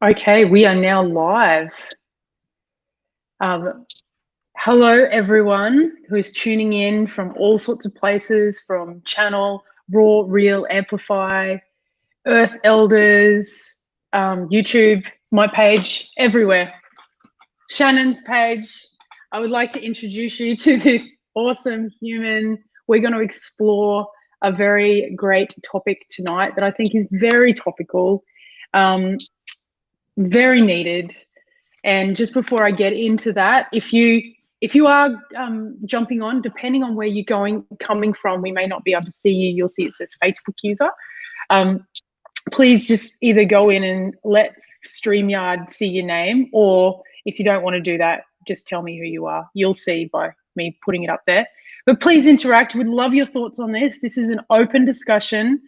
Okay, we are now live. Hello, everyone who is tuning in from all sorts of places, from Channel, Raw, Real, Amplify, Earth Elders, YouTube, my page, everywhere. Shannon's page. I would like to introduce you to this awesome human. We're going to explore a very great topic tonight that I think is very topical, very needed. And just before I get into that, if you are jumping on, depending on where you're coming from, we may not be able to see you. You'll see it says Facebook user. Please just either go in and let StreamYard see your name, or if you don't want to do that, just tell me who you are. You'll see by me putting it up there. But please interact. We'd love your thoughts on this. This is an open discussion.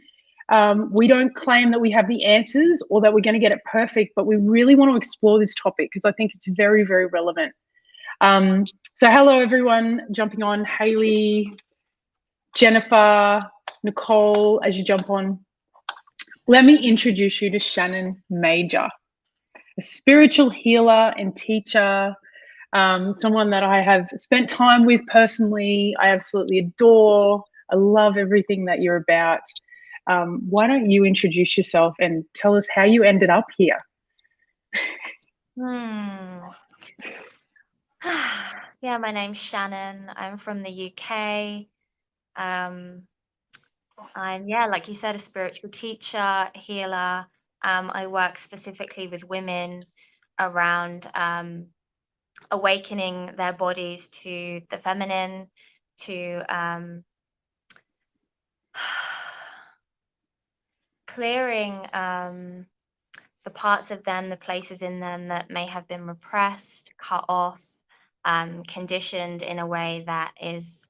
We don't claim that we have the answers or that we're going to get it perfect, but we really want to explore this topic because I think it's very, very relevant. So hello, everyone jumping on. Hayley, Jennifer, Nicole, as you jump on. Let me introduce you to Shannon Major, a spiritual healer and teacher, someone that I have spent time with personally. I absolutely adore. I love everything that you're about. Why don't you introduce yourself and tell us how you ended up here? Yeah, my name's Shannon. I'm from the UK. I'm, like you said, a spiritual teacher, healer. I work specifically with women around awakening their bodies to the feminine, to clearing the parts of them, the places in them that may have been repressed, cut off, conditioned in a way that is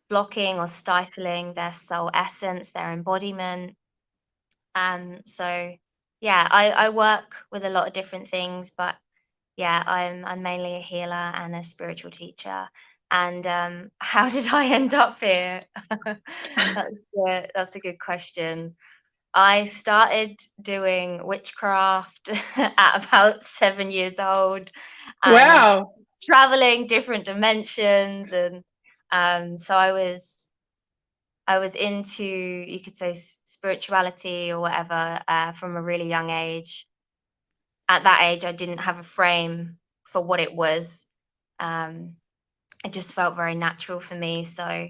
blocking or stifling their soul essence, their embodiment. I work with a lot of different things, but I'm mainly a healer and a spiritual teacher. And how did I end up here? That's a good question. I started doing witchcraft at about 7 years old, and Wow. traveling different dimensions, and so I was into, you could say, spirituality or whatever, from a really young age. At that age, I didn't have a frame for what it was. It just felt very natural for me. So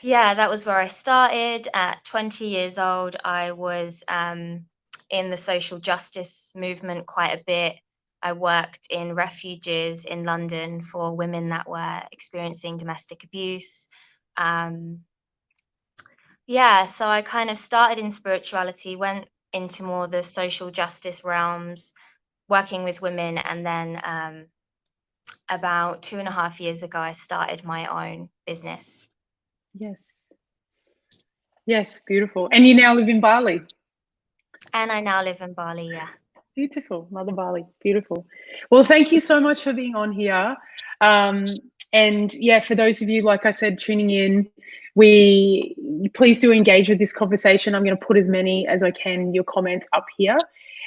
that was where I started. At 20 years old, I was in the social justice movement quite a bit. I worked in refuges in London for women that were experiencing domestic abuse. So I kind of started in spirituality, went into more the social justice realms, working with women, and then about 2.5 years ago, I started my own business. Yes, beautiful. And you now live in Bali? And I now live in Bali, yeah. Beautiful, Mother Bali, beautiful. Well, thank you so much for being on here. And for those of you, like I said, tuning in, please do engage with this conversation. I'm going to put as many as I can, your comments up here.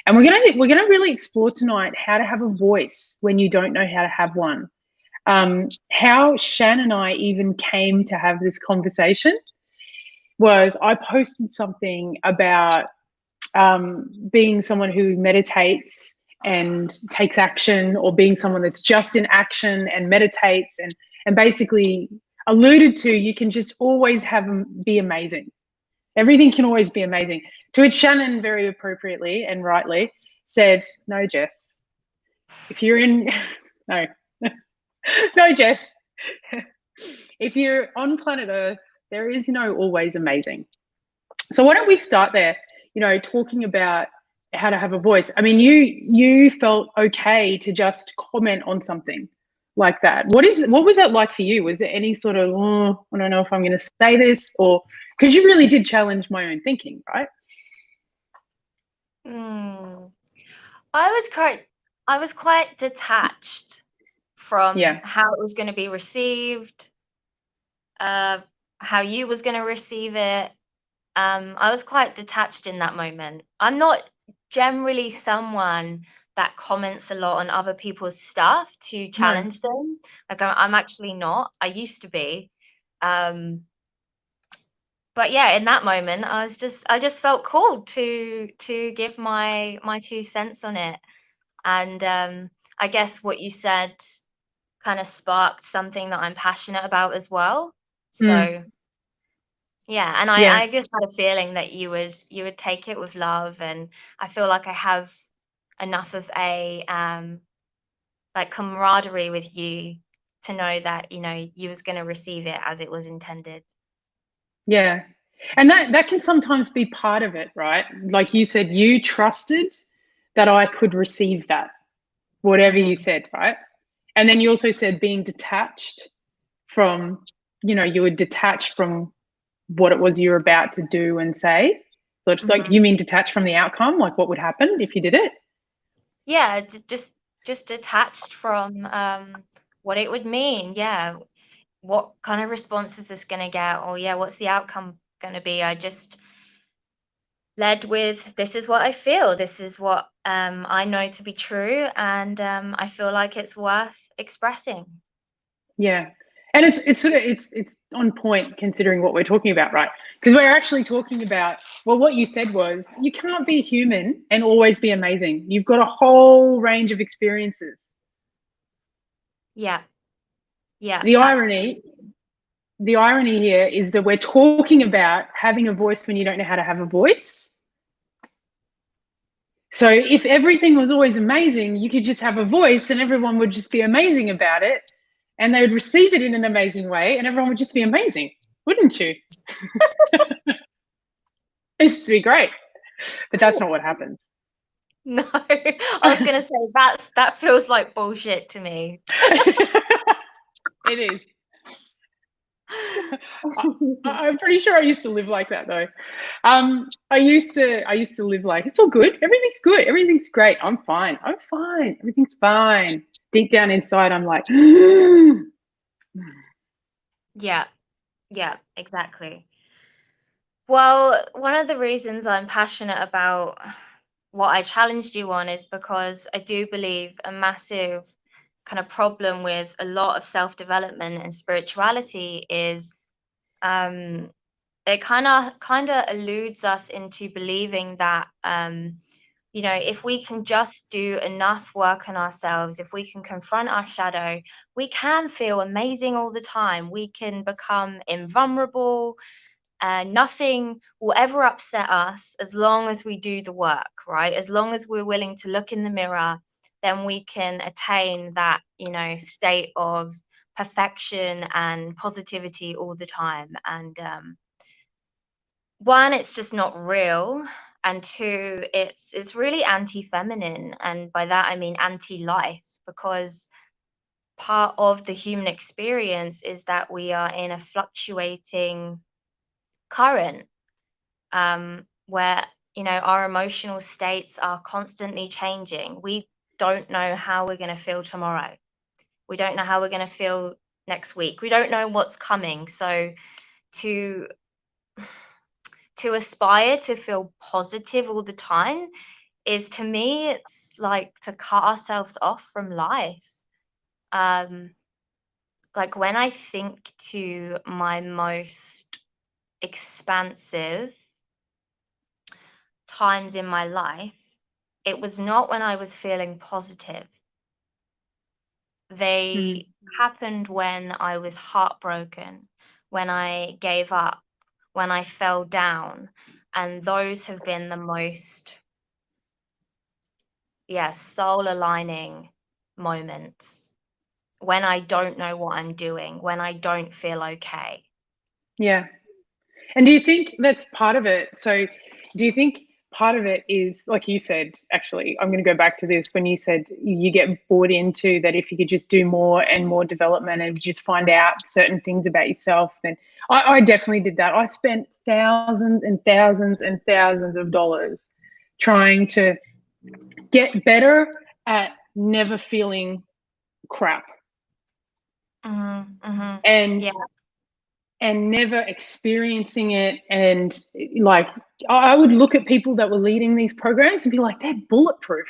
And we're gonna really explore tonight how to have a voice when you don't know how to have one. How Shan and I even came to have this conversation was I posted something about being someone who meditates and takes action, or being someone that's just in action and meditates and basically alluded to, you can just always be amazing. Everything can always be amazing. To which Shannon very appropriately and rightly said, no, Jess, if you're in, no, no, Jess, if you're on planet Earth, there is no always amazing. So why don't we start there, talking about how to have a voice. I mean, you felt okay to just comment on something like that. What was that like for you? Was there any sort of, I don't know if I'm going to say this, or because you really did challenge my own thinking, right? I was quite detached from how it was going to be received, how you was going to receive it. I was quite detached in that moment. I'm not generally someone that comments a lot on other people's stuff to challenge them. Like I'm actually not. I used to be. But yeah, in that moment, I just felt called to give my 2 cents on it. And I guess what you said kind of sparked something that I'm passionate about as well. So yeah, and Yeah. I just had a feeling that you would take it with love, and I feel like I have enough of a like camaraderie with you to know that, you know, you was going to receive it as it was intended. Yeah. And that can sometimes be part of it, right? Like you said, you trusted that I could receive that, whatever you Hmm. said, right? And then you also said being detached from, you were detached from what it was you were about to do and say. So it's like, Hmm. you mean detached from the outcome, like what would happen if you did it? Yeah, just detached from what it would mean. Yeah, what kind of response is this going to get? Or yeah, what's the outcome going to be? I just led with, this is what I feel, this is what I know to be true, and I feel like it's worth expressing. Yeah. And it's sort of it's on point considering what we're talking about, right? Because we're actually talking about, well, what you said was you cannot be human and always be amazing. You've got a whole range of experiences. Yeah, yeah, The irony, absolutely. the irony here is that we're talking about having a voice when you don't know how to have a voice. So if everything was always amazing, you could just have a voice and everyone would just be amazing about it and they would receive it in an amazing way and everyone would just be amazing, wouldn't you? It's just be great. But that's not what happens. No, I was gonna say that feels like bullshit to me. It is. I'm pretty sure I used to live like that though. I used to live like, it's all good. Everything's good. Everything's great. I'm fine. I'm fine. Everything's fine. Deep down inside, I'm like, Yeah, yeah, exactly. Well, one of the reasons I'm passionate about what I challenged you on is because I do believe a massive kind of problem with a lot of self-development and spirituality is um it kind of eludes us into believing that you know, if we can just do enough work on ourselves, if we can confront our shadow, we can feel amazing all the time. We can become invulnerable, and nothing will ever upset us as long as we do the work, right? As long as we're willing to look in the mirror, then we can attain that, you know, state of perfection and positivity all the time. And one, it's just not real. And two, it's really anti-feminine. And by that I mean anti-life, because part of the human experience is that we are in a fluctuating current, where, you know, our emotional states are constantly changing. We don't know how we're going to feel tomorrow. We don't know how we're going to feel next week. We don't know what's coming. So to to aspire to feel positive all the time is, to me, it's like to cut ourselves off from life. Um, like when I think to my most expansive times in my life, it was not when I was feeling positive. mm, They happened when I was heartbroken, when I gave up, when I fell down. And those have been the most, yeah, soul aligning moments, when I don't know what I'm doing, when I don't feel okay. yeah. And do you think that's part of it? So, do you think part of it is, like you said, actually, I'm going to go back to this when you said you get bought into that if you could just do more and more development and just find out certain things about yourself, then I definitely did that. I spent thousands and thousands and thousands of dollars trying to get better at never feeling crap. Mhm, mhm. And Yeah, and never experiencing it. And like, I would look at people that were leading these programs and be like, they're bulletproof.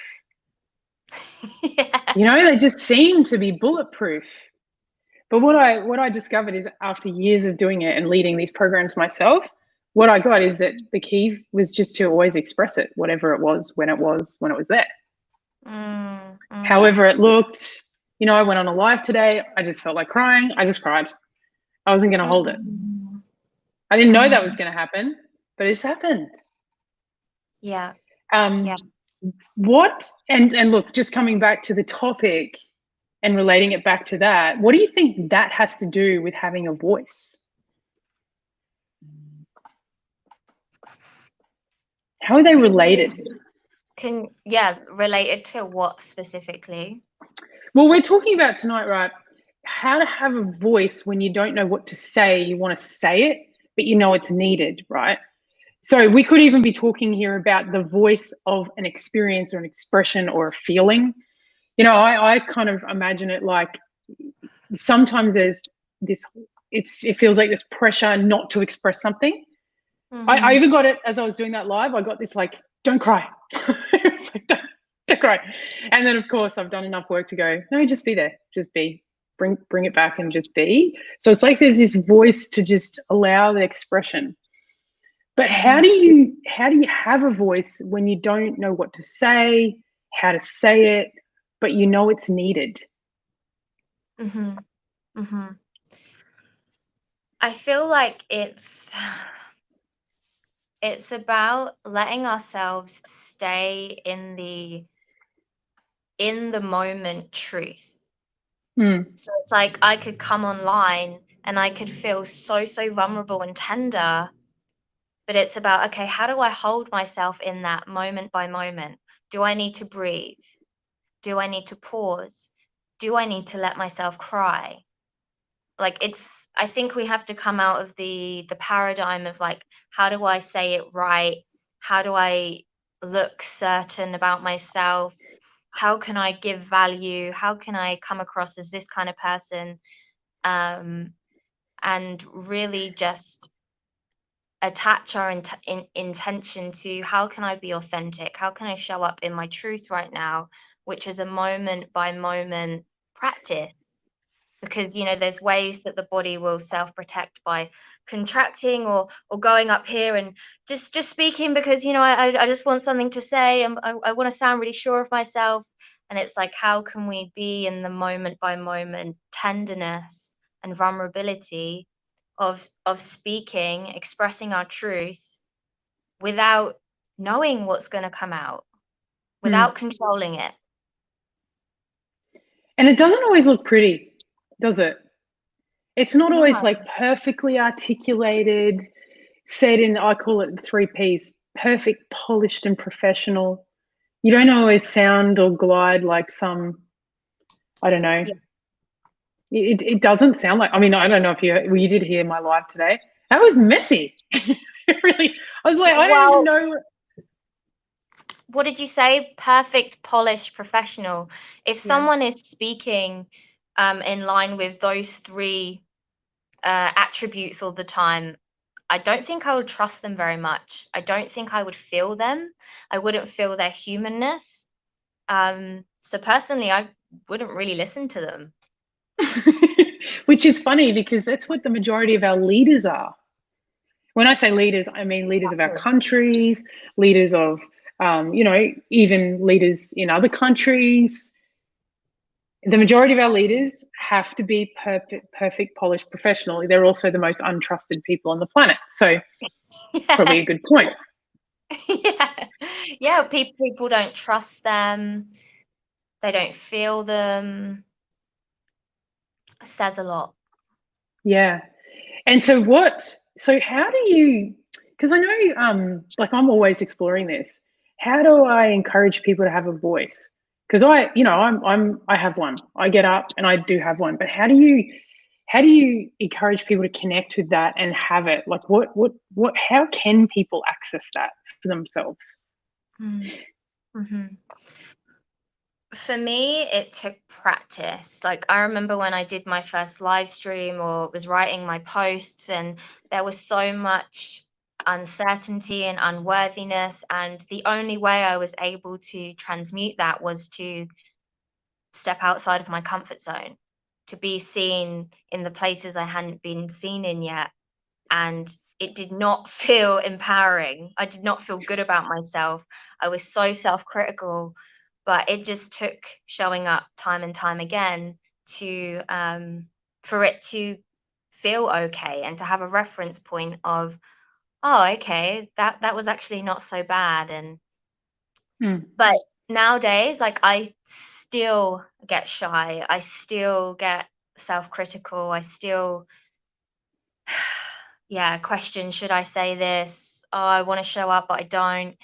Yeah. You know, they just seem to be bulletproof. But what I discovered is, after years of doing it and leading these programs myself, what I got is that the key was just to always express it, whatever it was, when it was there. However it looked. You know, I went on a live today. I just felt like crying. I just cried. I wasn't going to hold it. I didn't know that was going to happen, but it's happened. Yeah. What, and look, just coming back to the topic and relating it back to that, what do you think that has to do with having a voice? How are they related? Related to what specifically? Well, we're talking about tonight, right? How to have a voice when you don't know what to say. You want to say it, but you know it's needed, right? So we could even be talking here about the voice of an experience or an expression or a feeling. You know, I kind of imagine it like, sometimes there's this, it feels like this pressure not to express something. I even got it as I was doing that live. I got this like, don't cry. It's like, don't cry. And then of course I've done enough work to go, no, just be there, just be, bring it back and just be. So it's like there's this voice to just allow the expression. But how do you have a voice when you don't know what to say, how to say it, but you know it's needed? I feel like it's about letting ourselves stay in the moment truth. So it's like I could come online and I could feel so vulnerable and tender, but it's about, okay, how do I hold myself in that moment by moment? Do I need to breathe? Do I need to pause? Do I need to let myself cry? Like, I think we have to come out of the paradigm of like, how do I say it right? How do I look certain about myself? How can I give value? How can I come across as this kind of person? And really just attach our intention to, how can I be authentic? How can I show up in my truth right now? Which is a moment by moment practice. Because, you know, there's ways that the body will self-protect by contracting or going up here and just speaking because, you know, I just want something to say, and I want to sound really sure of myself. And it's like, how can we be in the moment by moment tenderness and vulnerability of speaking, expressing our truth without knowing what's going to come out, without controlling it? And it doesn't always look pretty, does it? It's not always like perfectly articulated, said in, I call it the 3 Ps, perfect, polished, and professional. You don't always sound or glide like some, I don't know. It doesn't sound like, I mean, I don't know if you did hear my live today. That was messy. Really, I was like, I don't even know. What did you say? Perfect, polished, professional. If someone is speaking in line with those 3 attributes all the time, I don't think I would trust them very much. I don't think I would feel them. I wouldn't feel their humanness. So personally, I wouldn't really listen to them. Which is funny because that's what the majority of our leaders are. When I say leaders, I mean leaders of our countries, leaders of, you know, even leaders in other countries. The majority of our leaders have to be perfect, polished, professional. They're also the most untrusted people on the planet. So probably a good point. Yeah. People don't trust them. They don't feel them. It says a lot. Yeah. And so how do you, because I know, like, I'm always exploring this. How do I encourage people to have a voice? Because I have one. I get up and I do have one. But how do you encourage people to connect with that and have it? Like, how can people access that for themselves? For me, it took practice. Like, I remember when I did my first live stream or was writing my posts, and there was so much uncertainty and unworthiness. And the only way I was able to transmute that was to step outside of my comfort zone, to be seen in the places I hadn't been seen in yet. And it did not feel empowering. I did not feel good about myself. I was so self-critical, but it just took showing up time and time again to for it to feel okay and to have a reference point of, oh, okay, that was actually not so bad. And but nowadays, like, I still get shy. I still get self-critical. I still yeah, question, should I say this? Oh, I want to show up, but I don't.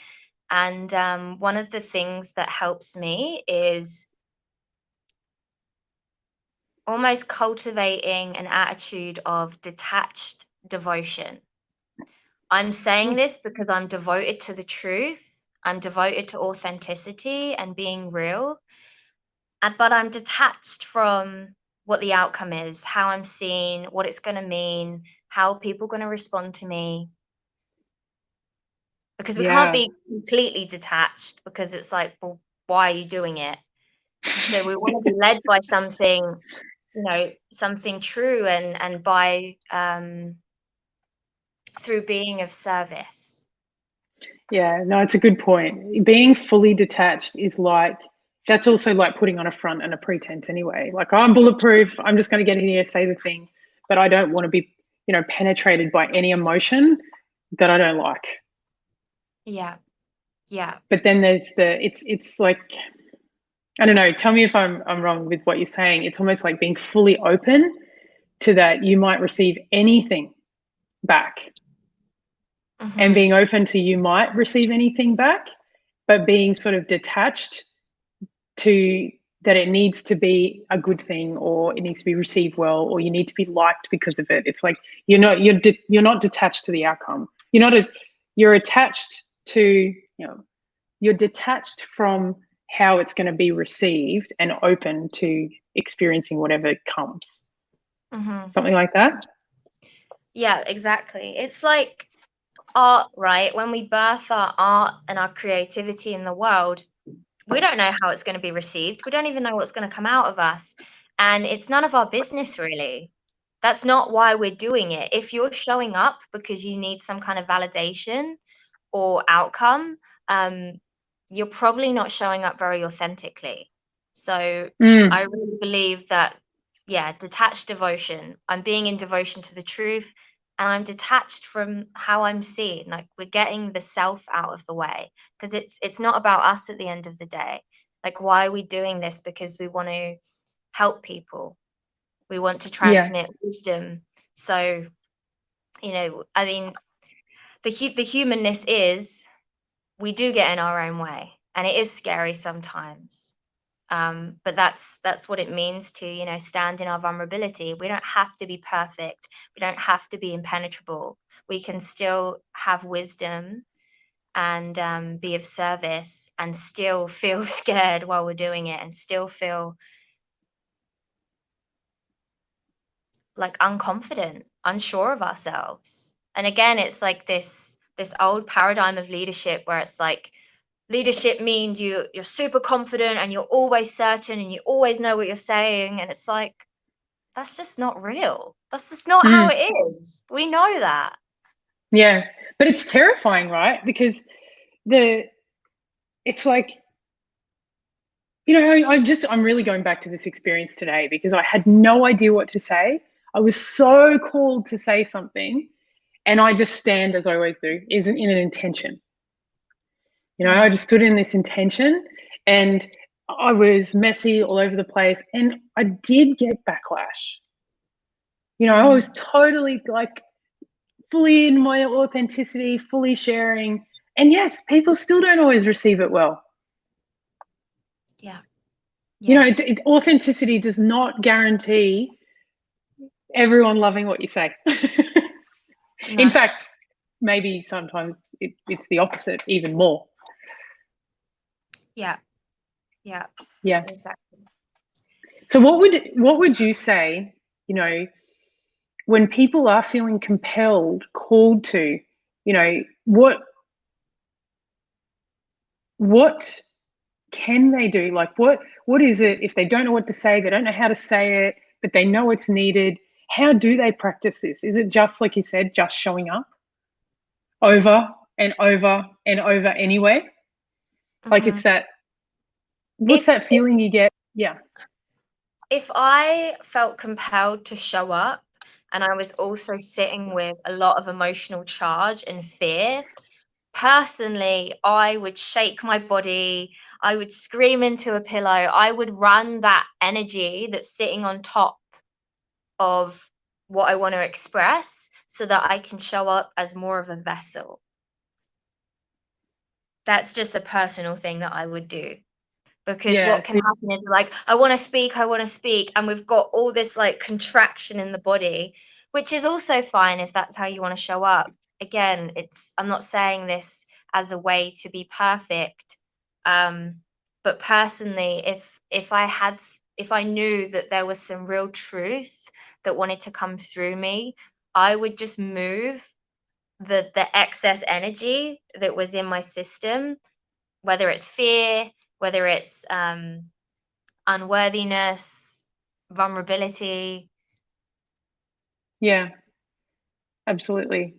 And one of the things that helps me is almost cultivating an attitude of detached devotion. I'm saying this because I'm devoted to the truth. I'm devoted to authenticity and being real. But I'm detached from what the outcome is, how I'm seen, what it's going to mean, how people are going to respond to me. Because we can't Yeah. be completely detached, because it's like, well, why are you doing it? So we want to be led by something, something true, and by through being of service. Yeah, no, it's a good point. Being fully detached is like, that's also like putting on a front and a pretense anyway. Like, I'm bulletproof. I'm just going to get in here, say the thing, but I don't want to be, penetrated by any emotion that I don't like. Yeah. Yeah. But then there's it's like, I don't know. Tell me if I'm wrong with what you're saying. It's almost like being fully open to that you might receive anything back, and Mm-hmm. being open to you might receive anything back, but being sort of detached to that it needs to be a good thing, or it needs to be received well, or you need to be liked because of it. It's like you're not detached to the outcome. You're attached to, you're detached from how it's going to be received and open to experiencing whatever comes. Mm-hmm. Something like that. Yeah, exactly. It's like art, right? When we birth our art and our creativity in the world, we don't know how it's going to be received. We don't even know what's going to come out of us. And it's none of our business, really. That's not why we're doing it. If you're showing up because you need some kind of validation or outcome, um, you're probably not showing up very authentically. So I Mm, really believe that, yeah, detached devotion. I'm being in devotion to the truth, and I'm detached from how I'm seen. Like, we're getting the self out of the way, because it's not about us at the end of the day. Like, why are we doing this? Because we want to help people. We want to yeah, transmit wisdom. So, I mean, the humanness is, we do get in our own way, and it is scary sometimes. But that's what it means to, stand in our vulnerability. We don't have to be perfect. We don't have to be impenetrable. We can still have wisdom and be of service, and still feel scared while we're doing it, and still feel like unconfident, unsure of ourselves. And again, it's like this old paradigm of leadership, where it's like, leadership means you're super confident and you're always certain and you always know what you're saying. And it's like, that's just not real. That's just not how mm, it is. We know that. yeah. But it's terrifying, right? Because the it's like, I'm really going back to this experience today because I had no idea what to say. I was so called to say something, and I just stand, as I always do, isn't in an intention. I Mm, just stood in this intention, and I was messy all over the place, and I did get backlash. I mm-hmm. was totally like fully in my authenticity, fully sharing. And yes, people still don't always receive it well. Yeah. Yeah. Authenticity does not guarantee everyone loving what you say. In No. fact, maybe sometimes it's the opposite, even more. Yeah. Yeah. Yeah. Exactly. So what would you say, you know, when people are feeling compelled, called to, you know, what can they do? Like what is it if they don't know what to say, they don't know how to say it, but they know it's needed? How do they practice this? Is it just like you said, just showing up over and over and over anyway? Like it's that, what's that If feeling you get? Yeah. if I felt compelled to show up and I was also sitting with a lot of emotional charge and fear, personally, I would shake my body, I would scream into a pillow, I would run that energy that's sitting on top of what I want to express so that I can show up as more of a vessel. That's just a personal thing that I would do. Because Yeah. what can happen is like, I want to speak, and we've got all this like contraction in the body, which is also fine if that's how you want to show up. Again, I'm not saying this as a way to be perfect, but personally, if I knew that there was some real truth that wanted to come through me, I would just move the excess energy that was in my system, whether it's fear, whether it's unworthiness, vulnerability. Yeah, absolutely.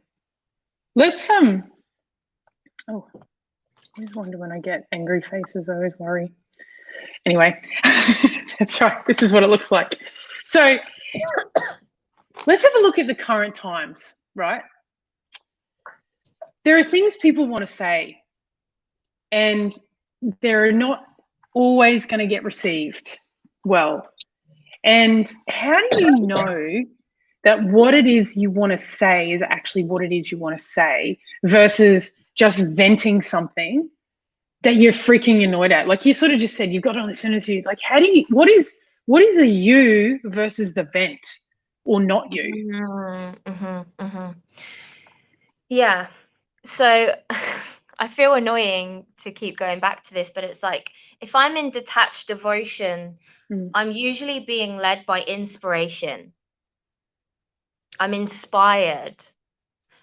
Let's oh, I always wonder when I get angry faces, I always worry. Anyway, that's right. This is what it looks like. So let's have a look at the current times, right? There are things people want to say, and they're not always going to get received well. And how do you know that what it is you want to say is actually what it is you want to say versus just venting something that you're freaking annoyed at? Like you sort of just said, you've got all this energy. Like, how do you, what is a you versus the vent or not you? Yeah. So I feel annoying to keep going back to this, but it's like if I'm in detached devotion, I'm usually being led by inspiration. I'm inspired.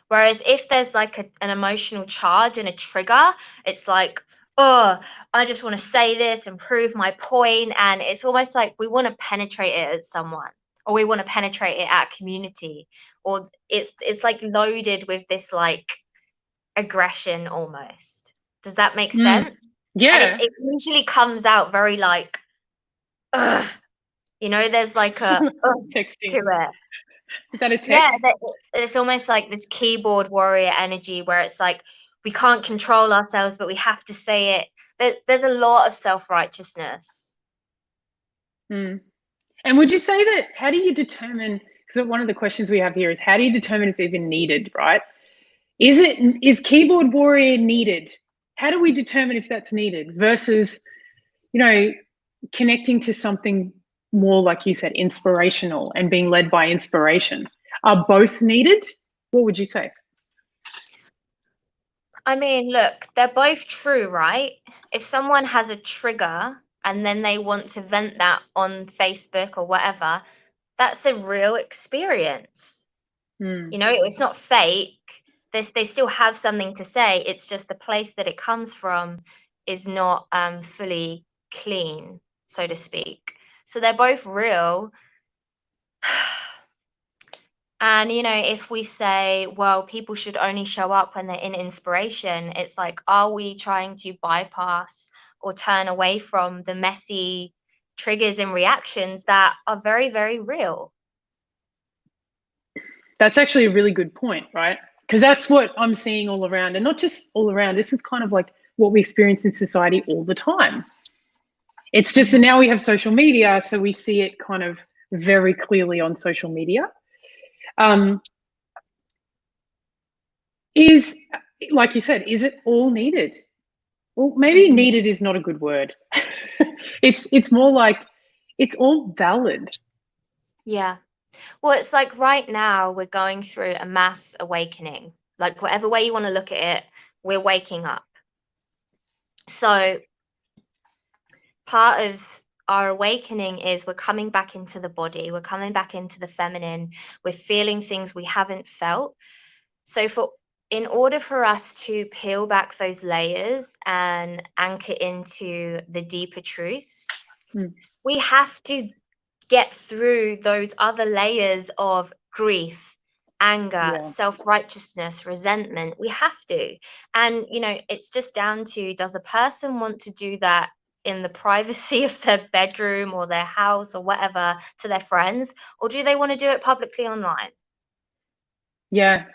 Whereas if there's like an emotional charge and a trigger, it's like, oh, I just want to say this and prove my point. And it's almost like we want to penetrate it at someone, or we want to penetrate it at community, or it's like loaded with this like aggression almost. Does that make sense? And Yeah. it usually comes out very like, ugh, there's like a Texting. to it. Is that a Yeah, text? it's almost like this keyboard warrior energy where it's like we can't control ourselves, but we have to say it. There's a lot of self-righteousness. And would you say that, how do you determine, because one of the questions we have here is how do you determine it's even needed, right? Is keyboard warrior needed? How do we determine if that's needed versus, connecting to something more, like you said, inspirational and being led by inspiration? Are both needed? What would you say? I mean, look, they're both true, right? If someone has a trigger and then they want to vent that on Facebook or whatever, that's a real experience. It's not fake. They still have something to say. It's just the place that it comes from is not fully clean, so to speak. So they're both real. And, if we say, well, people should only show up when they're in inspiration, it's like, are we trying to bypass or turn away from the messy triggers and reactions that are very, very real? That's actually a really good point, right? Because that's what I'm seeing all around, and not just all around. This is kind of like what we experience in society all the time. It's just that now we have social media, so we see it kind of very clearly on social media. Is, like you said, is it all needed? Well, maybe needed is not a good word. It's more like it's all valid. Yeah. Well, it's like right now we're going through a mass awakening. Like whatever way you want to look at it, we're waking up. So part of our awakening is we're coming back into the body, we're coming back into the feminine, we're feeling things we haven't felt. So in order for us to peel back those layers and anchor into the deeper truths, we have to get through those other layers of grief, anger, self-righteousness, resentment. We have to. And, it's just down to, does a person want to do that in the privacy of their bedroom or their house or whatever to their friends, or do they want to do it publicly online? Yeah.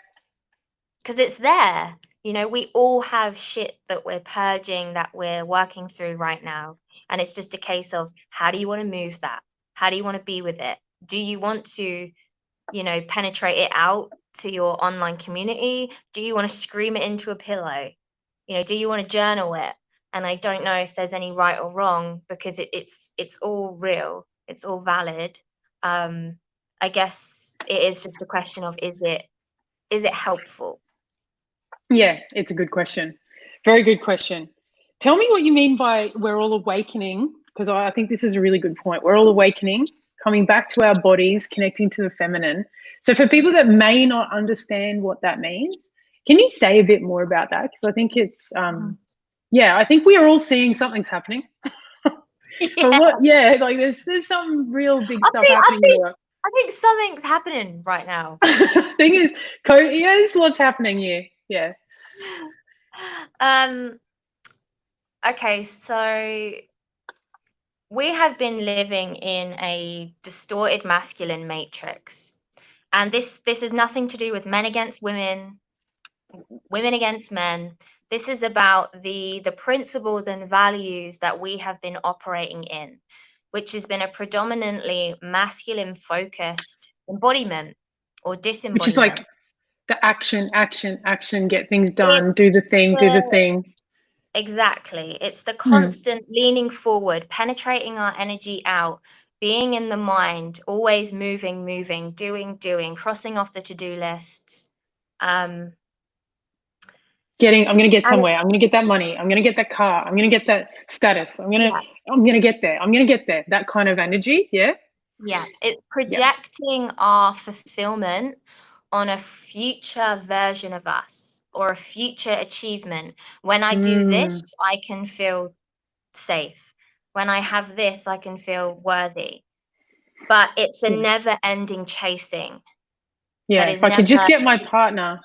Because it's there. We all have shit that we're purging, that we're working through right now. And it's just a case of, how do you want to move that? How do you want to be with it? Do you want to, penetrate it out to your online community? Do you want to scream it into a pillow? Do you want to journal it? And I don't know if there's any right or wrong, because it's all real. It's all valid. I guess it is just a question of, is it helpful? Yeah, it's a good question. Very good question. Tell me what you mean by we're all awakening, because I think this is a really good point. We're all awakening, coming back to our bodies, connecting to the feminine. So for people that may not understand what that means, can you say a bit more about that? Because I think it's, I think we are all seeing something's happening. But like there's some real big stuff happening in the world. I think something's happening right now. Thing is, there's lots happening here. Yeah. Okay, so we have been living in a distorted masculine matrix. And this is nothing to do with men against women, women against men. This is about the principles and values that we have been operating in, which has been a predominantly masculine focused embodiment or disembodiment. Which is like the action, get things done, do the thing. Exactly. It's the constant leaning forward, penetrating our energy out, being in the mind, always moving, doing, crossing off the to-do lists. I'm going to get somewhere. I'm going to get that money. I'm going to get that car. I'm going to get that status. I'm going to get there. I'm going to get there. That kind of energy. Yeah. Yeah. It's projecting our fulfillment on a future version of us or a future achievement. When I do this, I can feel safe. When I have this, I can feel worthy. But it's a never-ending chasing. Yeah, if I could just get my partner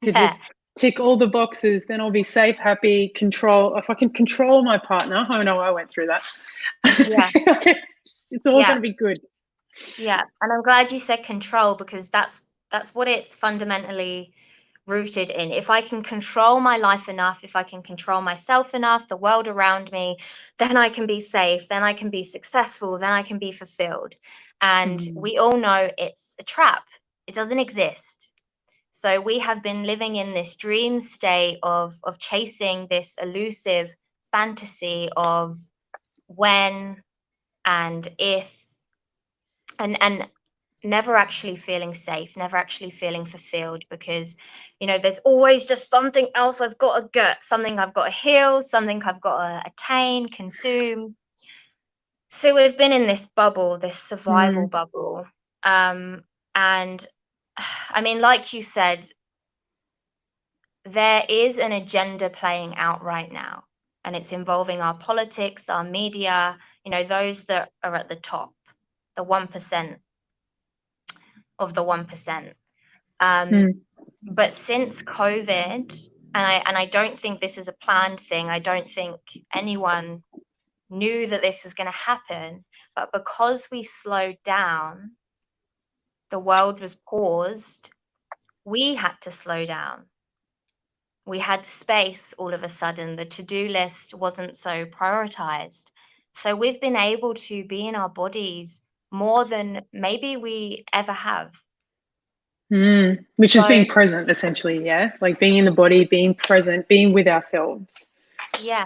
to just tick all the boxes, then I'll be safe, happy, control. If I can control my partner, I know I went through that. Yeah. It's all going to be good. Yeah, and I'm glad you said control, because that's what it's fundamentally rooted in. If I can control my life enough, if I can control myself enough, the world around me, then I can be safe, then I can be successful, then I can be fulfilled. And we all know it's a trap. It doesn't exist. So we have been living in this dream state of chasing this elusive fantasy of when and if, and never actually feeling safe, never actually feeling fulfilled, because there's always just something else I've got to get, something I've got to heal, something I've got to attain, consume. So we've been in this bubble, this survival bubble. And I mean, like you said, there is an agenda playing out right now, and it's involving our politics, our media, those that are at the top, the 1% of the 1%. But since COVID, and I don't think this is a planned thing, I don't think anyone knew that this was going to happen, but because we slowed down, the world was paused, we had to slow down. We had space all of a sudden. The to-do list wasn't so prioritized. So we've been able to be in our bodies more than maybe we ever have. Which is being present, essentially. Yeah, like being in the body, being present, being with ourselves. Yeah,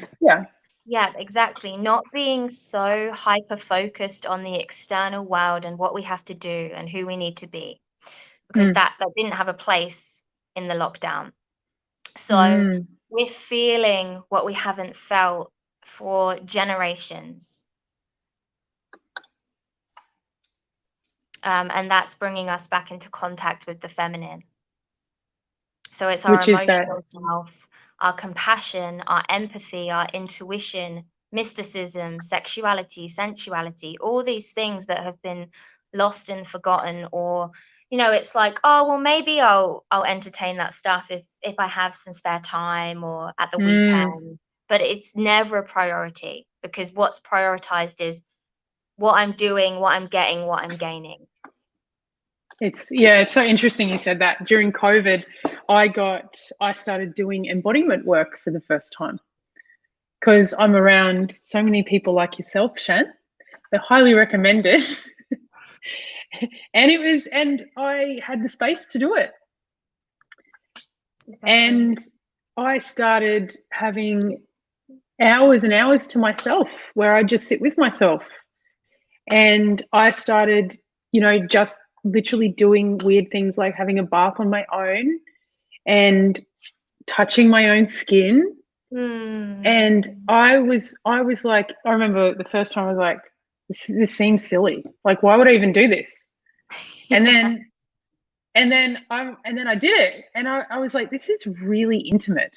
exactly. Not being so hyper focused on the external world and what we have to do and who we need to be, because that didn't have a place in the lockdown. So we're feeling what we haven't felt for generations. And that's bringing us back into contact with the feminine. So it's our Which is that. emotional self, our compassion, our empathy, our intuition, mysticism, sexuality, sensuality, all these things that have been lost and forgotten, or it's like, oh well, maybe I'll entertain that stuff if I have some spare time or at the weekend. But it's never a priority, because what's prioritized is what I'm doing, what I'm getting, what I'm gaining. It's so interesting you said that. During COVID, I started doing embodiment work for the first time, because I'm around so many people like yourself, Shan. I highly recommend it. and I had the space to do it. Exactly. And I started having hours and hours to myself where I just sit with myself. And I started, just literally doing weird things like having a bath on my own and touching my own skin. And I was like, I remember the first time I was like, this seems silly. Like, why would I even do this? And then I did it, and I was like, this is really intimate.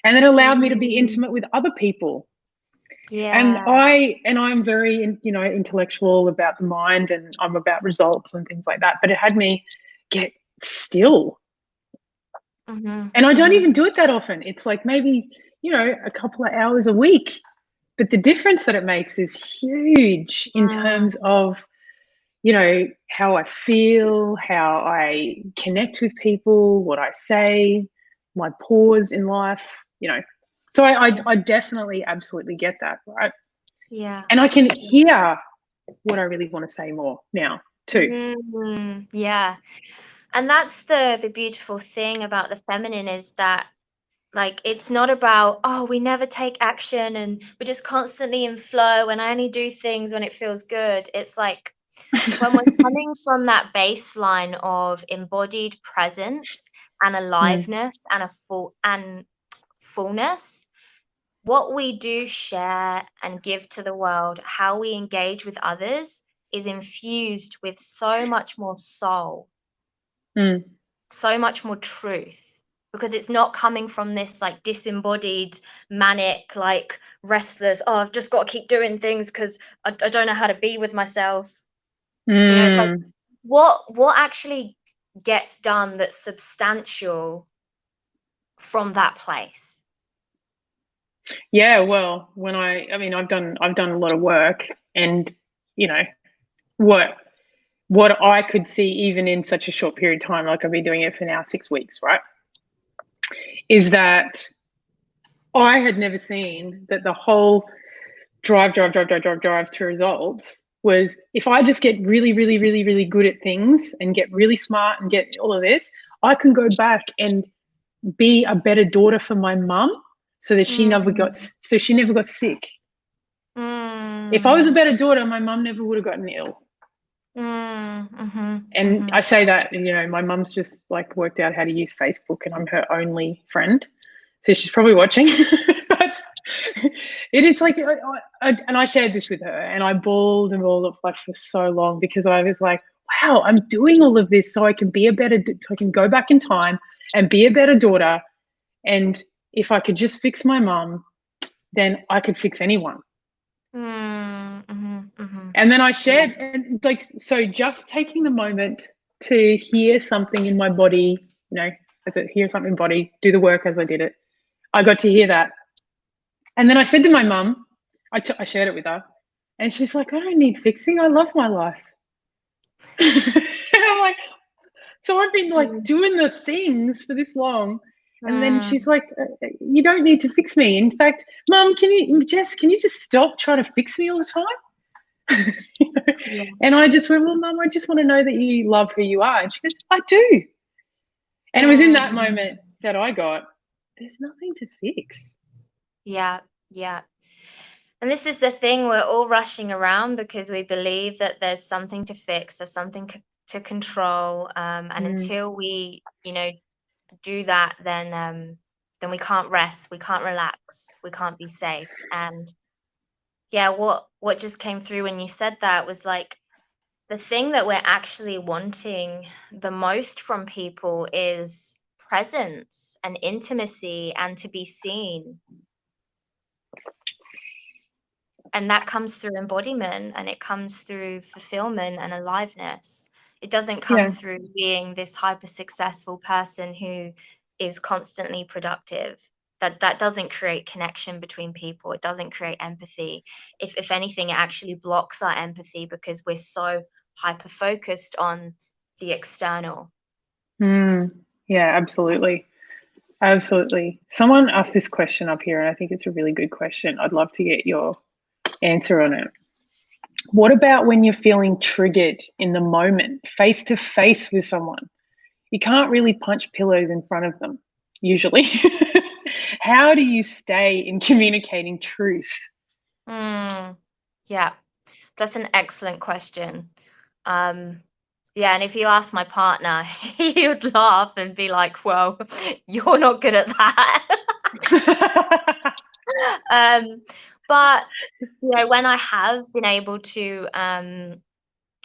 And it allowed me to be intimate with other people. Yeah. And I'm very, intellectual about the mind, and I'm about results and things like that. But it had me get still. And I don't even do it that often. It's like maybe, a couple of hours a week. But the difference that it makes is huge in terms of, how I feel, how I connect with people, what I say, my pause in life, So I definitely absolutely get that, right? Yeah. And I can hear what I really want to say more now too. Yeah. And that's the beautiful thing about the feminine, is that, like, it's not about, oh, we never take action and we're just constantly in flow and I only do things when it feels good. It's like, when we're coming from that baseline of embodied presence and aliveness and fullness, what we do share and give to the world, how we engage with others, is infused with so much more soul, so much more truth, because it's not coming from this like disembodied, manic, like restless, oh, I've just got to keep doing things because I don't know how to be with myself. It's like, what actually gets done that's substantial from that place? Yeah, well, when I've done a lot of work, and what I could see even in such a short period of time, like I've been doing it for now 6 weeks, right? Is that I had never seen that the whole drive to results was, if I just get really, really, really, really good at things and get really smart and get all of this, I can go back and be a better daughter for my mum, so that she never got sick. If I was a better daughter, my mum never would have gotten ill. And I say that, my mum's just like worked out how to use Facebook, and I'm her only friend, so she's probably watching. But it's like, and I shared this with her, and I bawled and bawled for so long, because I was like, wow, I'm doing all of this so I can so I can go back in time and be a better daughter. And if I could just fix my mum, then I could fix anyone. And then I shared, and so just taking the moment to hear something in my body, hear something in body, do the work as I did it. I got to hear that. And then I said to my mum, I shared it with her, and she's like, I don't need fixing. I love my life. And I'm like, so I've been doing the things for this long. And then she's like, you don't need to fix me. In fact, Mum, Jess, can you just stop trying to fix me all the time? And I just went, well, Mum, I just want to know that you love who you are. And she goes, I do. And it was in that moment that I got, there's nothing to fix. Yeah. And this is the thing, we're all rushing around because we believe that there's something to fix, there's something to control. And until we, do that, then then we can't rest, we can't relax, we can't be safe. And yeah, what just came through when you said that was like, the thing that we're actually wanting the most from people is presence and intimacy and to be seen. And that comes through embodiment, and it comes through fulfillment and aliveness. It doesn't come Yeah. through being this hyper successful person who is constantly productive. That doesn't create connection between people. It doesn't create empathy. If anything, it actually blocks our empathy because we're so hyper focused on the external. Yeah, absolutely. Absolutely. Someone asked this question up here, and I think it's a really good question. I'd love to get your answer on it. What about when you're feeling triggered in the moment, face to face with someone? You can't really punch pillows in front of them, usually. How do you stay in communicating truth? Yeah, that's an excellent question. Yeah, and if you ask my partner, he would laugh and be like, "Well, you're not good at that." But when I have been able to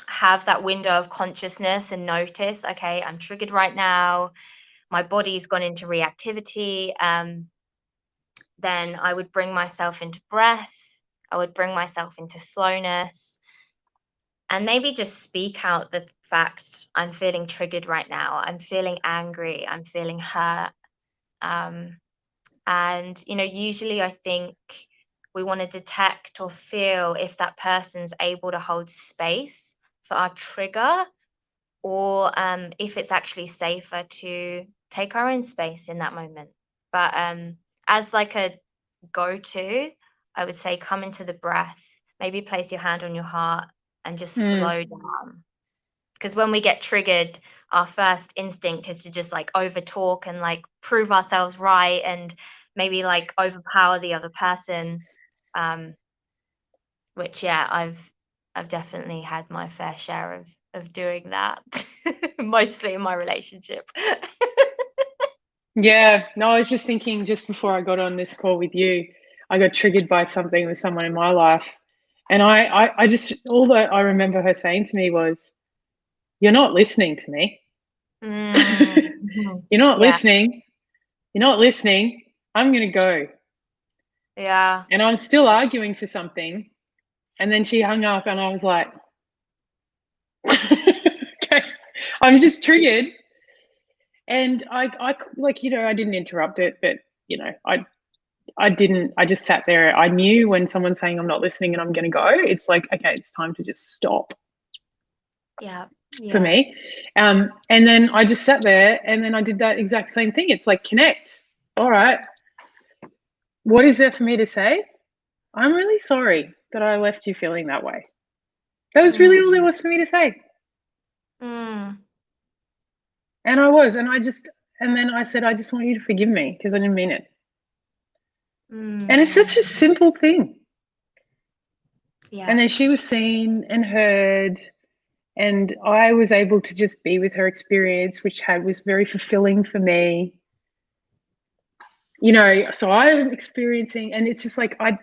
have that window of consciousness and notice, okay, I'm triggered right now, my body's gone into reactivity, then I would bring myself into breath, I would bring myself into slowness, and maybe just speak out the fact I'm feeling triggered right now, I'm feeling angry, I'm feeling hurt. And usually I think we want to detect or feel if that person's able to hold space for our trigger, or if it's actually safer to take our own space in that moment. But as like a go-to, I would say come into the breath, maybe place your hand on your heart and just slow down. Because when we get triggered, our first instinct is to just like over talk and like prove ourselves right and maybe like overpower the other person. Which I've definitely had my fair share of doing that, mostly in my relationship. Yeah, no, I was just thinking just before I got on this call with you, I got triggered by something with someone in my life. And I just, all that I remember her saying to me was, "You're not listening to me. Mhm. You're not Yeah, listening. You're not listening. I'm going to go." yeah, And I'm still arguing for something. And then she hung up, and I was like, okay, I'm just triggered. And I like, I didn't interrupt it, but, I didn't, I just sat there. I knew when someone's saying I'm not listening and I'm going to go, it's like, okay, it's time to just stop yeah, for yeah. me. And then I just sat there, and then I did that exact same thing. It's like, connect. All right. What is there for me to say? I'm really sorry that I left you feeling that way. That was really all there Mm, was for me to say. mm, And and then I said, I just want you to forgive me because I didn't mean it. And it's such a mm. simple thing. Yeah, And then she was seen and heard, and I was able to just be with her experience, which was very fulfilling for me. So I'm experiencing, and it's just like, I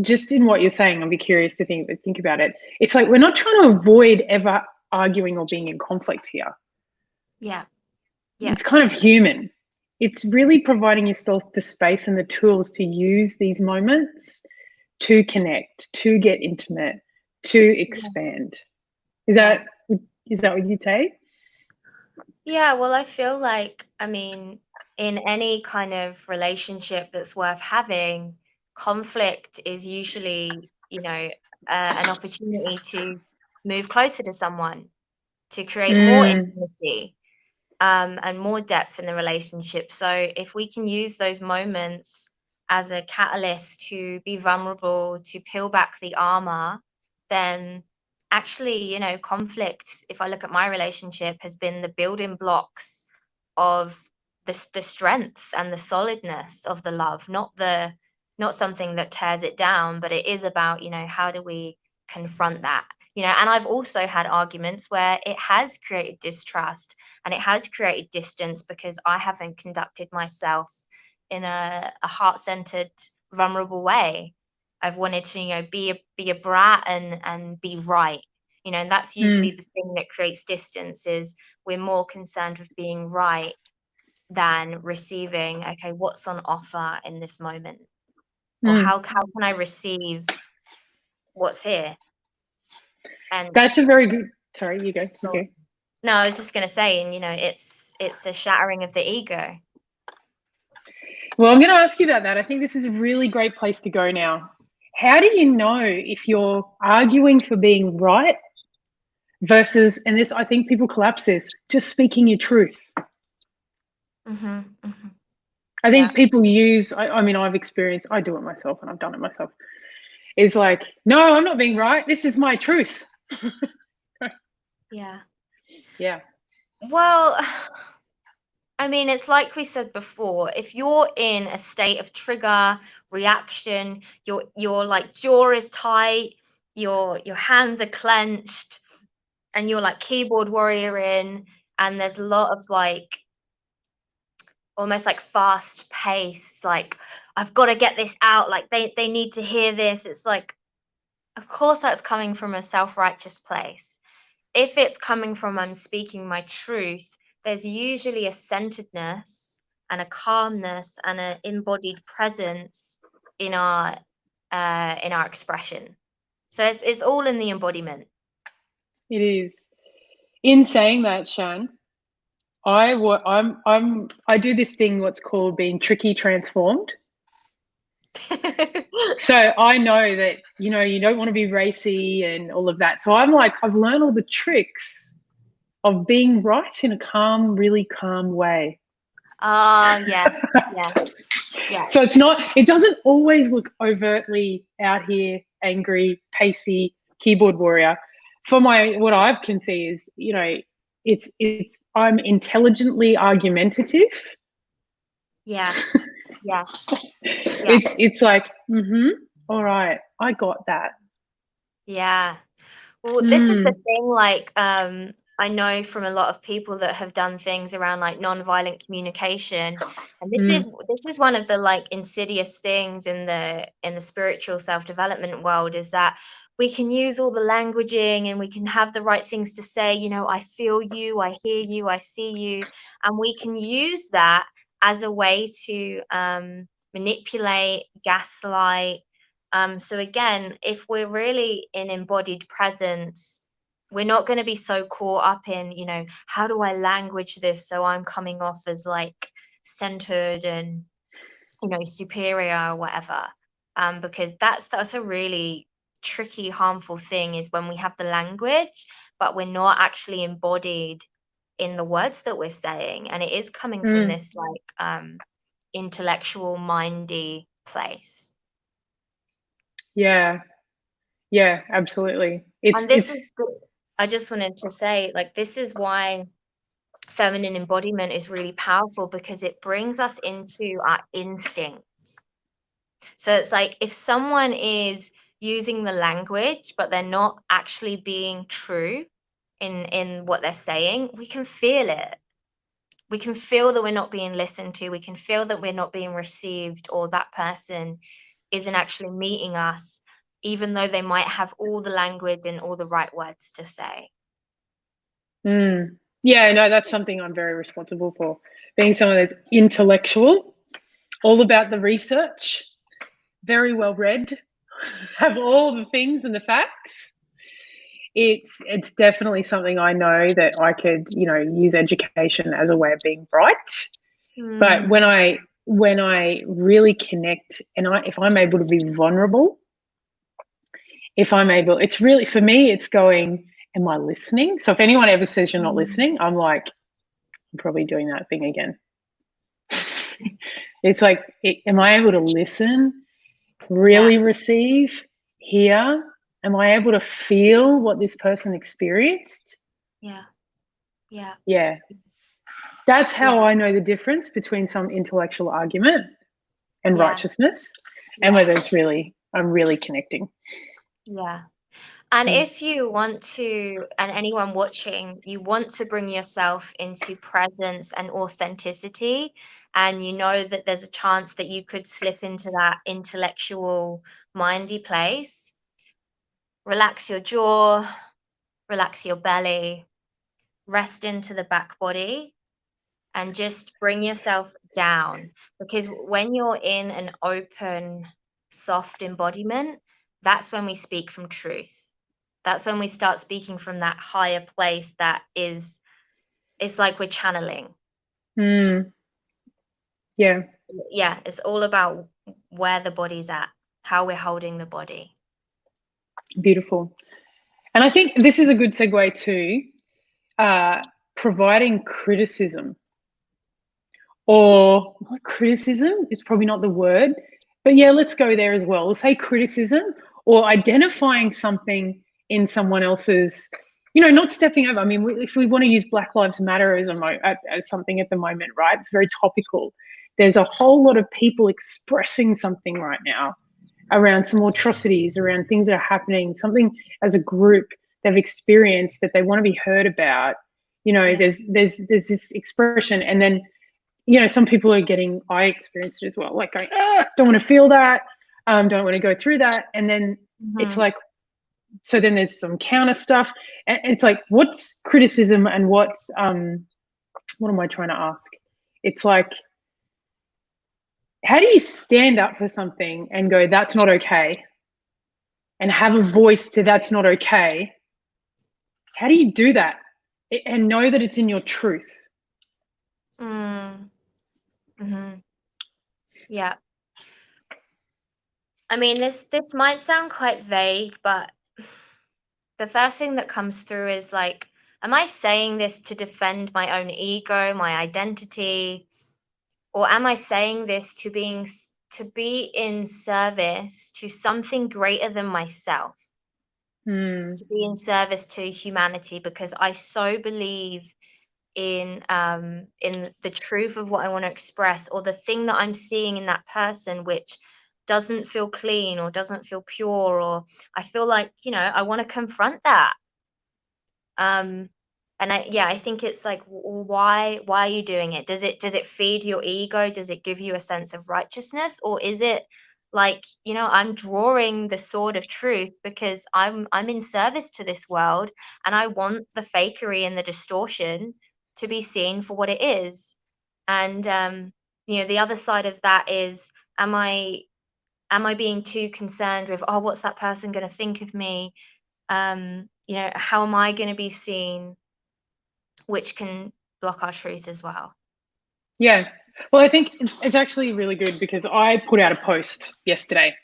just in what you're saying, I'd be curious to think about it. It's like we're not trying to avoid ever arguing or being in conflict here. yeah, yeah, It's kind of human. It's really providing yourself the space and the tools to use these moments to connect, to get intimate, to yeah, expand. Is yeah. that is that what you'd say? Yeah, well, I feel like, I mean, in any kind of relationship that's worth having, conflict is usually, an opportunity to move closer to someone, to create more Mm, intimacy, and more depth in the relationship. So if we can use those moments as a catalyst to be vulnerable, to peel back the armor, then actually, conflict, if I look at my relationship, has been the building blocks of the strength and the solidness of the love, not something that tears it down, but it is about, how do we confront that? And I've also had arguments where it has created distrust and it has created distance because I haven't conducted myself in a heart-centered, vulnerable way. I've wanted to, you know, be a brat and be right, you know, and that's usually the thing that creates distance. Is we're more concerned with being right than receiving, okay, what's on offer in this moment, or how can I receive what's here? And That's a very good. Sorry, you go. no, I was just going to say, and you know, it's a shattering of the ego. Well, I'm going to ask you about that. I think this is a really great place to go now. How do you know if you're arguing for being right versus, and this, I think people collapse this, just speaking your truth? I think people use, I mean, I've experienced, I do it myself and I've done it myself. It's like, no, I'm not being right. This is my truth. Yeah. Yeah. Well, I mean, it's like we said before, if you're in a state of trigger, reaction, your like jaw is tight, your hands are clenched, and you're like keyboard warrior in, and there's a lot of like almost like fast pace, like I've got to get this out, like they need to hear this. It's like, of course that's coming from a self-righteous place. If it's coming from I'm speaking my truth, there's usually a centeredness and a calmness and an embodied presence in our expression. So it's all in the embodiment. It is. In saying that, Shan, I do this thing what's called being tricky transformed. So I know that, you know, you don't want to be racy and all of that. So I'm like, I've learned all the tricks of being right in a calm, really calm way. Yeah. So it doesn't always look overtly out here, angry, pacey, keyboard warrior. For what I can see is, you know, it's I'm intelligently argumentative. Yeah. It's like, all right, I got that. Yeah. Well, this is the thing, like, I know from a lot of people that have done things around like nonviolent communication, and this is one of the like insidious things in the spiritual self-development world, is that we can use all the languaging and we can have the right things to say, you know, I feel you, I hear you, I see you, and we can use that as a way to manipulate, gaslight. So again, if we're really in embodied presence, we're not going to be so caught up in, you know, how do I language this so I'm coming off as like centered and, you know, superior or whatever. Because that's a really tricky, harmful thing, is when we have the language, but we're not actually embodied in the words that we're saying. And it is coming from this like intellectual, mindy place. Yeah, absolutely. And this is I just wanted to say, like, this is why feminine embodiment is really powerful, because it brings us into our instincts. So it's like if someone is using the language, but they're not actually being true in what they're saying, we can feel it. We can feel that we're not being listened to. We can feel that we're not being received, or that person isn't actually meeting us, even though they might have all the language and all the right words to say. Yeah, no, that's something I'm very responsible for. Being someone that's intellectual, all about the research, very well read, have all the things and the facts. It's definitely something I know that I could, you know, use education as a way of being bright. But when I really connect, and if I'm able to be vulnerable, it's really, for me, it's going, am I listening? So if anyone ever says you're not listening, I'm like, I'm probably doing that thing again. It's like, am I able to listen, really receive, hear? Am I able to feel what this person experienced? Yeah. That's how I know the difference between some intellectual argument and righteousness, and whether it's really, I'm really connecting. Yeah. And if you want to, and anyone watching, you want to bring yourself into presence and authenticity, and you know that there's a chance that you could slip into that intellectual, mindy place, relax your jaw, relax your belly, rest into the back body, and just bring yourself down. Because when you're in an open, soft embodiment, that's when we speak from truth. That's when we start speaking from that higher place that is, it's like we're channeling. Mm. Yeah. Yeah, it's all about where the body's at, how we're holding the body. Beautiful. And I think this is a good segue to providing criticism, or not criticism, it's probably not the word, but yeah, let's go there as well. We'll say criticism, or identifying something in someone else's, not stepping over. I mean, if we want to use Black Lives Matter as something at the moment, right? It's very topical. There's a whole lot of people expressing something right now around some atrocities, around things that are happening, something as a group they've experienced that they want to be heard about. Yeah. There's this expression, and then some people are getting, I experienced it as well, like going, don't want to feel that, don't want to go through that. And then it's like, so then there's some counter stuff. And it's like, what's criticism and what's, what am I trying to ask? It's like, how do you stand up for something and go, that's not okay? And have a voice to that's not okay? How do you do that and know that it's in your truth? Yeah. I mean, this might sound quite vague, but the first thing that comes through is like, am I saying this to defend my own ego, my identity, or am I saying this to be in service to something greater than myself? To be in service to humanity, because I so believe in the truth of what I want to express, or the thing that I'm seeing in that person which doesn't feel clean or doesn't feel pure, or I feel like, I want to confront that. And I think it's like, why are you doing it? Does it feed your ego? Does it give you a sense of righteousness? Or is it like, I'm drawing the sword of truth because I'm in service to this world, and I want the fakery and the distortion to be seen for what it is. And the other side of that is, am I being too concerned with, oh, what's that person going to think of me? How am I going to be seen? Which can block our truth as well. Yeah. Well, I think it's actually really good, because I put out a post yesterday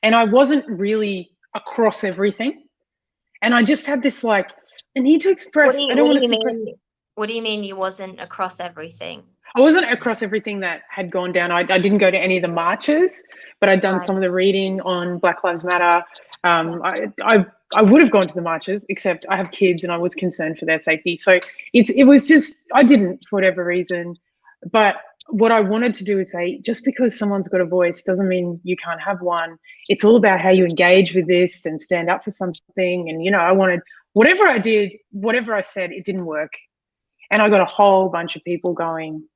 and I wasn't really across everything. And I just had this like, I need to express, I don't want to suppress. What do you mean you wasn't across everything? I wasn't across everything that had gone down. I didn't go to any of the marches, but I'd done some of the reading on Black Lives Matter. I would have gone to the marches, except I have kids and I was concerned for their safety. So it was just, I didn't for whatever reason. But what I wanted to do is say, just because someone's got a voice doesn't mean you can't have one. It's all about how you engage with this and stand up for something. And, I wanted, whatever I did, whatever I said, it didn't work. And I got a whole bunch of people going,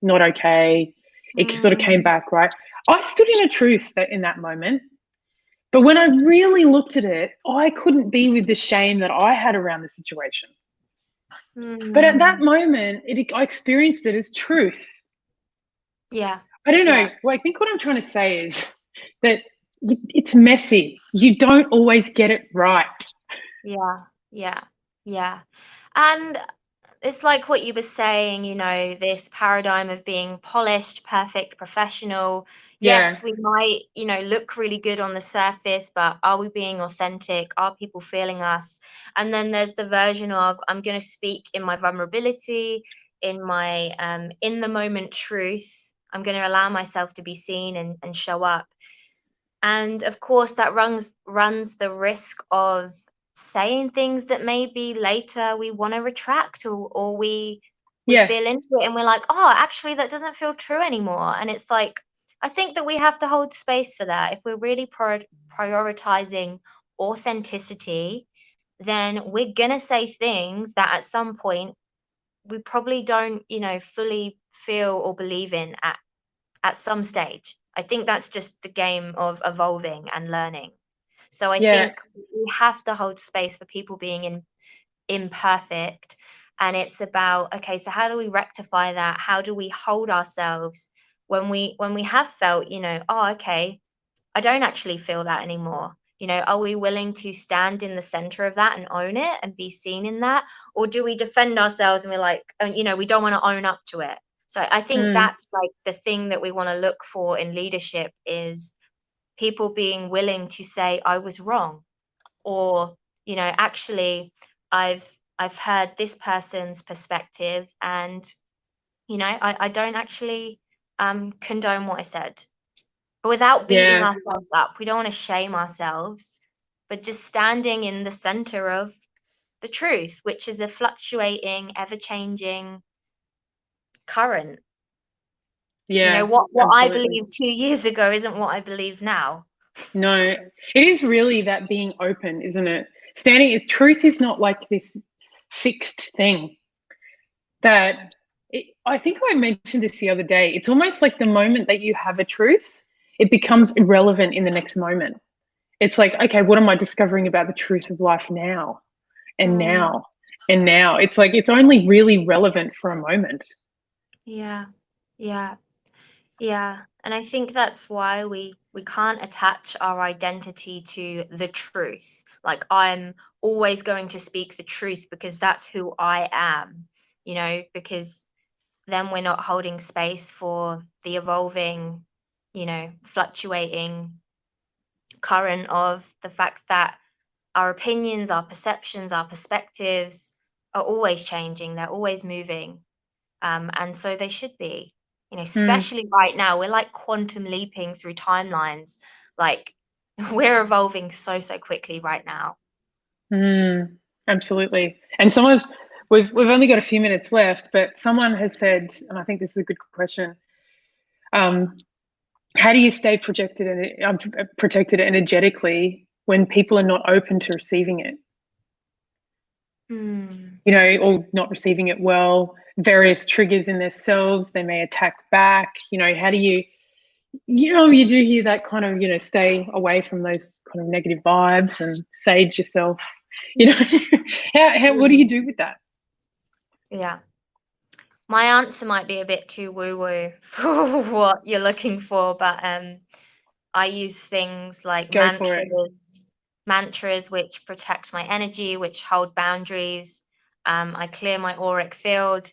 not okay. It sort of came back, right? I stood in a truth in that moment. But when I really looked at it, I couldn't be with the shame that I had around the situation. But at that moment, I experienced it as truth. Yeah. I don't know. Well, I think what I'm trying to say is that it's messy. You don't always get it right. Yeah. And it's like what you were saying, this paradigm of being polished, perfect, professional. Yes, we might, look really good on the surface, but are we being authentic? Are people feeling us? And then there's the version of, I'm going to speak in my vulnerability, in my in the moment truth. I'm going to allow myself to be seen and show up. And of course, that runs the risk of saying things that maybe later we want to retract, or we feel into it and we're like, oh, actually that doesn't feel true anymore. And it's like, I think that we have to hold space for that. If we're really prioritizing authenticity, then we're gonna say things that at some point we probably don't, fully feel or believe in at some stage. I think that's just the game of evolving and learning. So I Yeah. think we have to hold space for people being imperfect. And it's about, okay, so how do we rectify that? How do we hold ourselves when we have felt, oh, okay, I don't actually feel that anymore. Are we willing to stand in the center of that and own it and be seen in that? Or do we defend ourselves and we're like, we don't want to own up to it? So I think that's like the thing that we want to look for in leadership is people being willing to say, I was wrong. Or, actually, I've heard this person's perspective and, I don't actually condone what I said. But without beating Yeah. ourselves up, we don't want to shame ourselves, but just standing in the center of the truth, which is a fluctuating, ever-changing current. Yeah. What I Absolutely. believed 2 years ago isn't what I believe now. No, it is really that being open, isn't it? Standing, truth is not like this fixed thing that I think I mentioned this the other day. It's almost like the moment that you have a truth, it becomes irrelevant in the next moment. It's like, okay, what am I discovering about the truth of life now? And Mm, now, and now. It's like, it's only really relevant for a moment. yeah, yeah, yeah. And I think that's why we can't attach our identity to the truth. Like I'm always going to speak the truth because that's who I am, because then we're not holding space for the evolving, fluctuating current of the fact that our opinions, our perceptions, our perspectives are always changing, they're always moving. And so they should be, Mm, especially right now, we're like quantum leaping through timelines. Like we're evolving so quickly right now. absolutely. And we've only got a few minutes left, but someone has said, and I think this is a good question. How do you stay protected energetically when people are not open to receiving it? Hmm. Or not receiving it well, various triggers in themselves, they may attack back. How do you do hear that kind of, stay away from those kind of negative vibes and sage yourself, you know, what do you do with that? Yeah. My answer might be a bit too woo-woo for what you're looking for, but I use things like Go for it. mantras which protect my energy, which hold boundaries. I clear my auric field.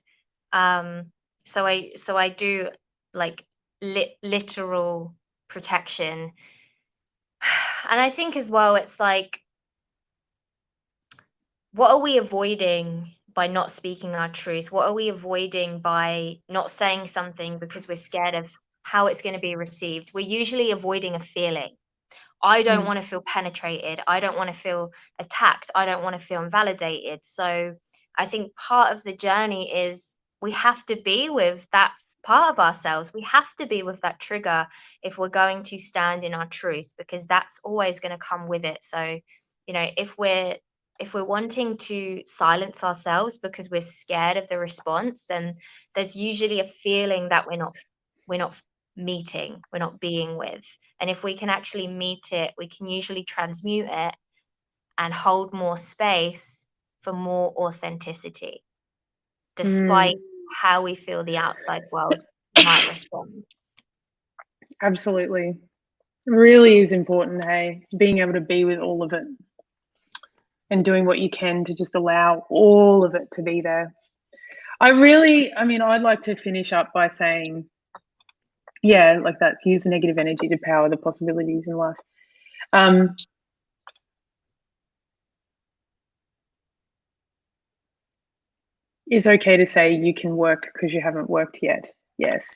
So I do like literal protection. And I think as well, it's like, what are we avoiding by not speaking our truth? What are we avoiding by not saying something because we're scared of how it's going to be received? We're usually avoiding a feeling. I don't Mm, want to feel penetrated. I don't want to feel attacked. I don't want to feel invalidated. So I think part of the journey is we have to be with that part of ourselves. We have to be with that trigger if we're going to stand in our truth, because that's always going to come with it. So, if we're wanting to silence ourselves because we're scared of the response, then there's usually a feeling that we're not meeting, we're not being with. And if we can actually meet it, we can usually transmute it and hold more space for more authenticity, despite mm, how we feel the outside world might respond. absolutely. Really is important, hey, being able to be with all of it and doing what you can to just allow all of it to be there. I'd like to finish up by saying, yeah, like that, use the negative energy to power the possibilities in life. It's okay to say you can work because you haven't worked yet. Yes.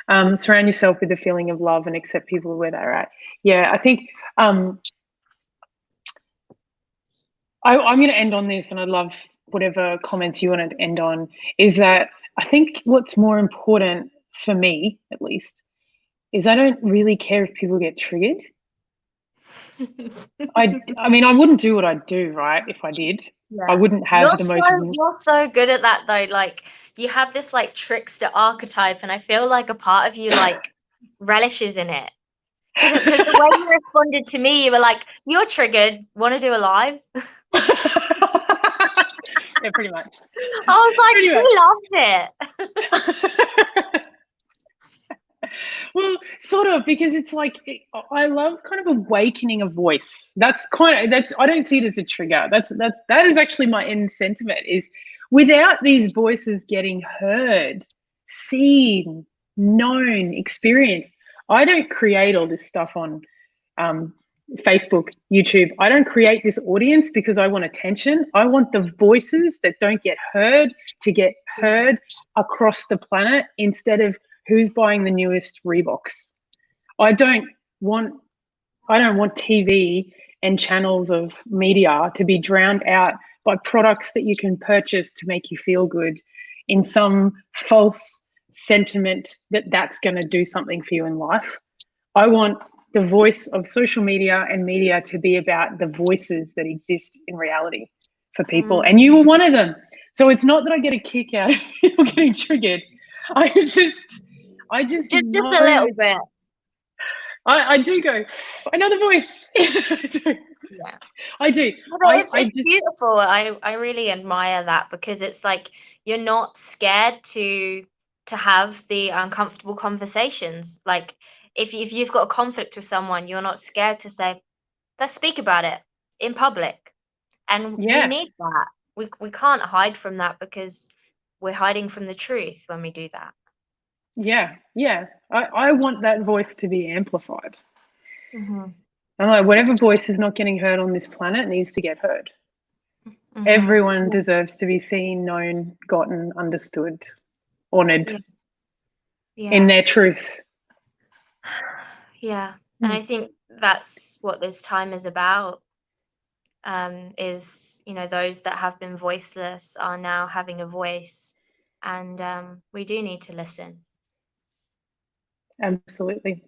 Surround yourself with a feeling of love and accept people where they're at. Yeah, I think I'm going to end on this, and I'd love whatever comments you want to end on. Is that I think what's more important for me, at least, is I don't really care if people get triggered. I mean, I wouldn't do what I do, right? If I did, Yeah. I wouldn't have the most. You're so good at that though. Like you have this like trickster archetype, and I feel like a part of you like relishes in it. Because the way you responded to me, you were like, "You're triggered. Want to do a live?" Yeah, pretty much. I was like, Pretty she loves it. Well, sort of, because it's like I love kind of awakening a voice. That's I don't see it as a trigger. That is actually my end sentiment is without these voices getting heard, seen, known, experienced. I don't create all this stuff on um, Facebook, YouTube. I don't create this audience because I want attention. I want the voices that don't get heard to get heard across the planet instead of who's buying the newest Reeboks. I don't want TV and channels of media to be drowned out by products that you can purchase to make you feel good in some false sentiment that that's going to do something for you in life. I want the voice of social media and media to be about the voices that exist in reality for people. And you were one of them. So it's not that I get a kick out of people getting triggered. I just Just a little bit. I do go, another voice. Yeah. I do. It's beautiful. I really admire that because it's like you're not scared to have the uncomfortable conversations. Like if you've got a conflict with someone, you're not scared to say, let's speak about it in public. And we need that. We can't hide from that because we're hiding from the truth when we do that. Yeah. I want that voice to be amplified. Mm-hmm. I'm like, whatever voice is not getting heard on this planet needs to get heard. Mm-hmm. Everyone deserves to be seen, known, gotten, understood, honored in their truth. Yeah. And I think that's what this time is about. Is, those that have been voiceless are now having a voice, and we do need to listen. Absolutely.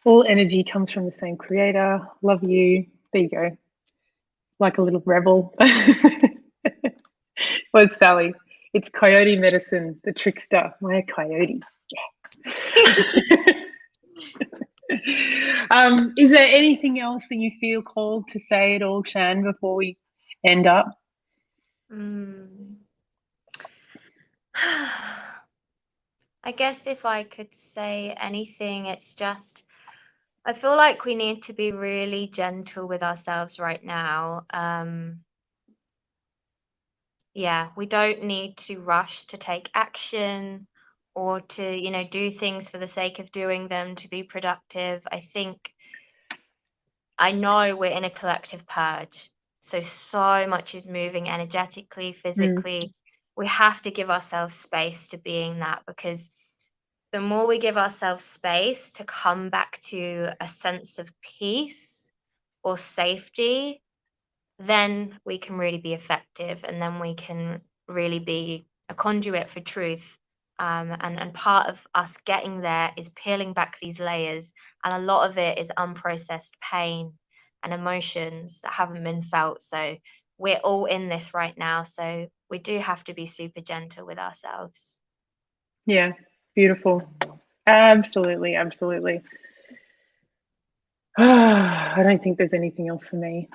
All energy comes from the same creator. Love you. There you go. Like a little rebel. What's Sally? It's coyote medicine, the trickster. My coyote. Is there anything else that you feel called to say at all, Shan, before we end up? I guess if I could say anything, it's just I feel like we need to be really gentle with ourselves right now. Yeah, we don't need to rush to take action or to, do things for the sake of doing them to be productive. I know we're in a collective purge. So much is moving energetically, physically. We have to give ourselves space to being that, because the more we give ourselves space to come back to a sense of peace or safety, then we can really be effective, and then we can really be a conduit for truth. And part of us getting there is peeling back these layers, and a lot of it is unprocessed pain and emotions that haven't been felt. So we're all in this right now, so we do have to be super gentle with ourselves. Yeah, beautiful. Absolutely. I don't think there's anything else for me.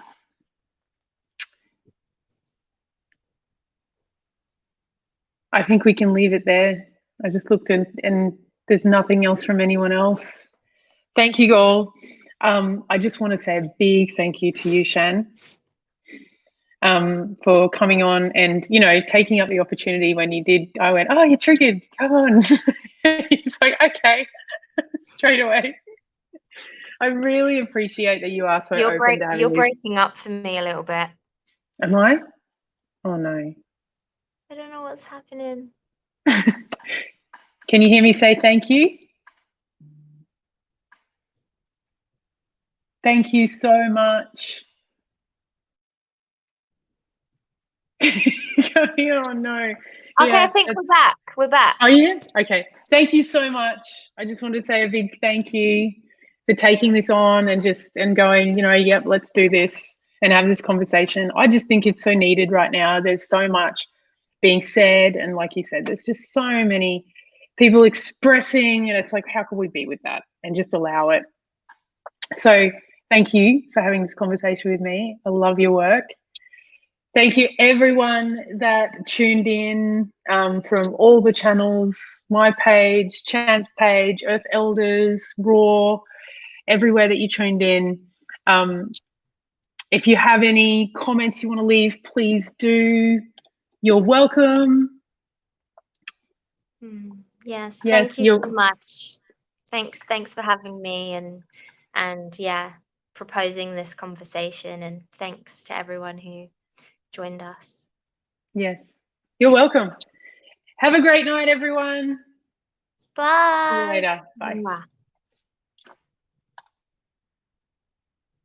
I think we can leave it there. I just looked and there's nothing else from anyone else. Thank you all. I just want to say a big thank you to you, Shan, for coming on and, taking up the opportunity when you did. I went, oh, you're triggered. Come on. He's like, okay, straight away. I really appreciate that you are so open to having You're breaking up for me a little bit. Am I? Oh, no. I don't know what's happening. Can you hear me say thank you? Thank you so much. Oh, no. Okay, Yeah, I think we're back. We're back. Are you? Okay. Thank you so much. I just wanted to say a big thank you. for taking this on and going, yep, let's do this and have this conversation. I just think it's so needed right now. There's so much being said, and like you said, there's just so many people expressing, and it's like, how can we be with that and just allow it? So thank you for having this conversation with me. I love your work. Thank you everyone that tuned in from all the channels, my page, Chan's page, Earth Elders, Raw, everywhere that you tuned in. If you have any comments you want to leave, please do. You're welcome. Yes, Yes, thank you so much. Thanks for having me and yeah, proposing this conversation, and thanks to everyone who joined us. Yes, you're welcome. Have a great night, everyone. Bye. See you later. Bye. Mwah.